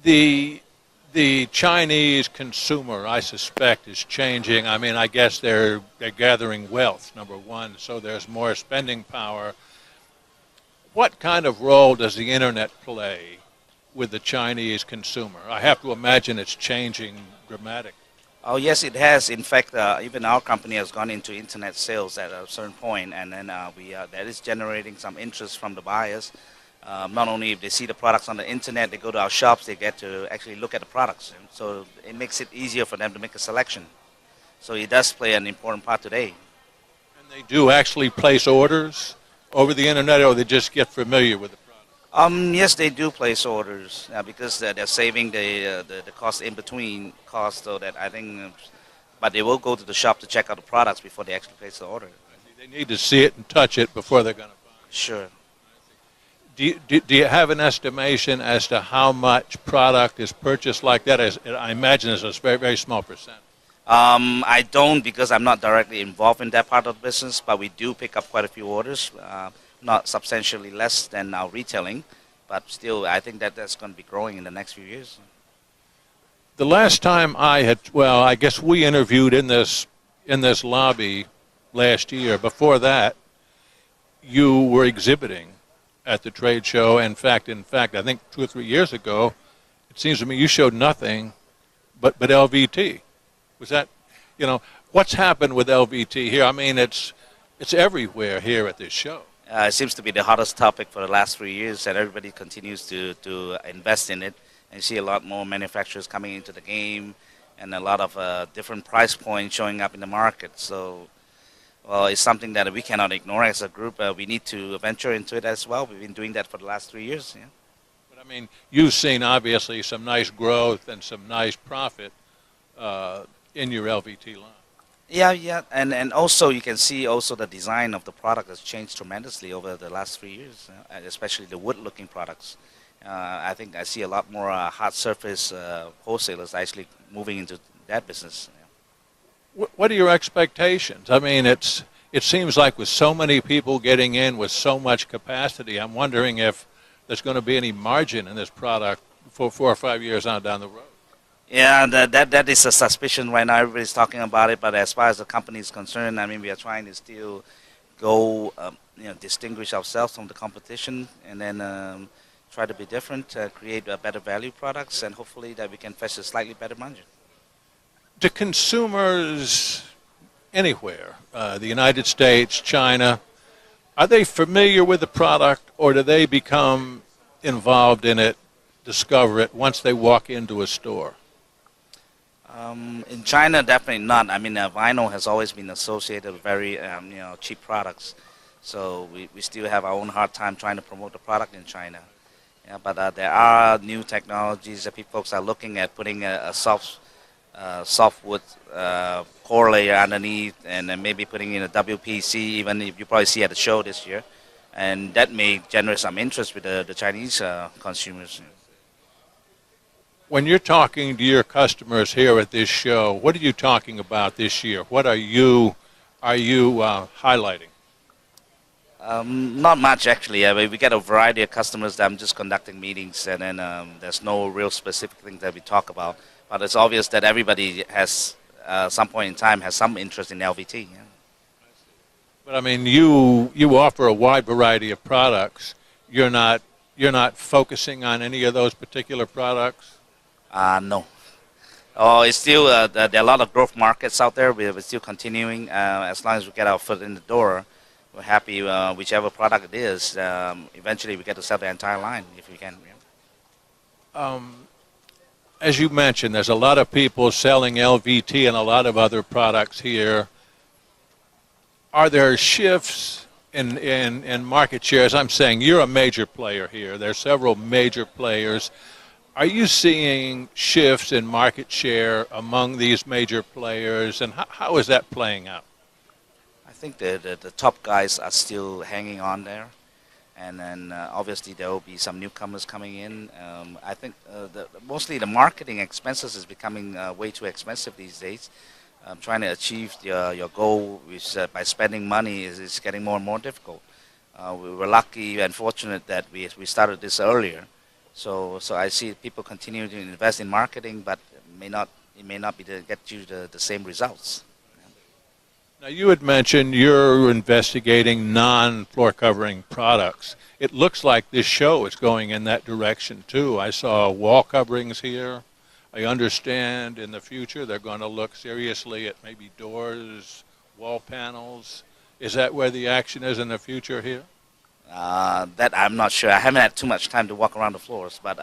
The the Chinese consumer, I suspect, is changing. I mean, I guess they're gathering wealth, number one, so there's more spending power. What kind of role does the internet play with the Chinese consumer? I have to imagine it's changing dramatically. Oh yes, it has. In fact, even our company has gone into internet sales at a certain point, and then we that is generating some interest from the buyers. Not only if they see the products on the internet, they go to our shops, they get to actually look at the products. And so it makes it easier for them to make a selection. So it does play an important part today. And they do actually place orders over the internet, or they just get familiar with the product? Yes, they do place orders because they're saving the cost in between cost, so that I think, but they will go to the shop to check out the products before they actually place the order. They need to see it and touch it before they're going to buy it. Sure. Do you have an estimation as to how much product is purchased like that? I imagine it's a very, very small percent. I don't, because I'm not directly involved in that part of the business, but we do pick up quite a few orders, not substantially less than our retailing, but still I think that that's going to be growing in the next few years. The last time I guess we interviewed in this lobby last year. Before that, you were exhibiting at the trade show. In fact, I think 2 or 3 years ago, it seems to me you showed nothing but LVT. Was that, what's happened with LVT here? I mean, it's everywhere here at this show. It seems to be the hottest topic for the last 3 years, and everybody continues to invest in it. And you see a lot more manufacturers coming into the game, and a lot of different price points showing up in the market. So, well, it's something that we cannot ignore as a group. We need to venture into it as well. We've been doing that for the last 3 years. Yeah. But I mean, you've seen obviously some nice growth and some nice profit in your LVT line. Yeah, and also you can see also the design of the product has changed tremendously over the last 3 years, especially the wood-looking products. I think I see a lot more hard surface wholesalers actually moving into that business. What are your expectations? I mean, it seems like with so many people getting in with so much capacity, I'm wondering if there's going to be any margin in this product for 4 or 5 years on down the road. Yeah, that is a suspicion right now. Everybody's talking about it, but as far as the company is concerned, I mean, we are trying to still go, distinguish ourselves from the competition, and then try to be different, create better value products, and hopefully that we can fetch a slightly better margin. Do consumers anywhere, the United States, China, are they familiar with the product, or do they become involved in it, discover it once they walk into a store? In China, definitely not. I mean, vinyl has always been associated with very, cheap products. So we still have our own hard time trying to promote the product in China. Yeah, but there are new technologies that folks are looking at, putting a softwood core layer underneath, and then maybe putting in a WPC, even if you probably see at the show this year. And that may generate some interest with the Chinese consumers. When you're talking to your customers here at this show, what are you talking about this year? What are you highlighting? Not much, actually. We get a variety of customers that I'm just conducting meetings, and then there's no real specific things that we talk about. But it's obvious that everybody has, some point in time, has some interest in LVT. Yeah. But I mean, you offer a wide variety of products. You're not focusing on any of those particular products? No. Oh, it's still there are a lot of growth markets out there. We're still continuing. As long as we get our foot in the door, we're happy. Whichever product it is, eventually we get to sell the entire line if we can. Yeah. As you mentioned, there's a lot of people selling LVT and a lot of other products here. Are there shifts in market shares? I'm saying you're a major player here. There are several major players. Are you seeing shifts in market share among these major players, and how is that playing out? I think the top guys are still hanging on there, and then obviously there will be some newcomers coming in. I think mostly the marketing expenses is becoming way too expensive these days. Trying to achieve your goal by spending money is getting more and more difficult. We were lucky and fortunate that we started this earlier. So I see people continue to invest in marketing, but it may not be to get you the same results. Now, you had mentioned you're investigating non-floor covering products. It looks like this show is going in that direction, too. I saw wall coverings here. I understand in the future they're going to look seriously at maybe doors, wall panels. Is that where the action is in the future here? That I'm not sure. I haven't had too much time to walk around the floors, but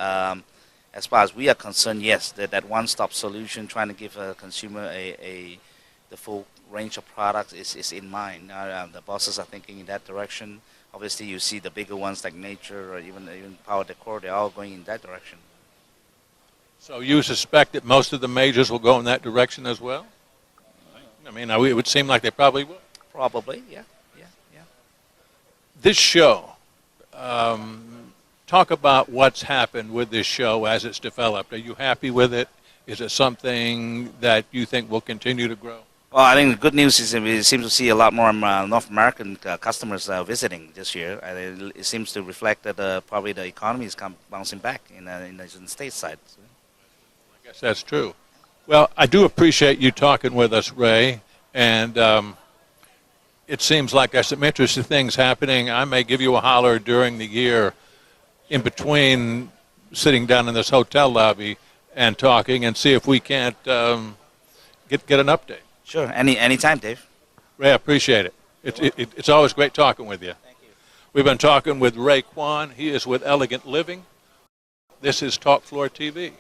as far as we are concerned, yes, that one-stop solution, trying to give a consumer the full range of products is in mind. The bosses are thinking in that direction. Obviously, you see the bigger ones like Nature or even Power Decor, they're all going in that direction. So you suspect that most of the majors will go in that direction as well? I mean, it would seem like they probably will. Probably, yeah. This show, talk about what's happened with this show as it's developed. Are you happy with it? Is it something that you think will continue to grow? Well, I think the good news is we seem to see a lot more North American customers visiting this year. It seems to reflect that probably the economy is bouncing back in the States side. So. I guess that's true. Well, I do appreciate you talking with us, Ray, and it seems like there's some interesting things happening. I may give you a holler during the year in between sitting down in this hotel lobby and talking and see if we can't get an update. Sure, anytime, Dave. Ray, I appreciate it. It's always great talking with you. Thank you. We've been talking with Ray Kwan. He is with Elegant Living. This is Talk Floor TV.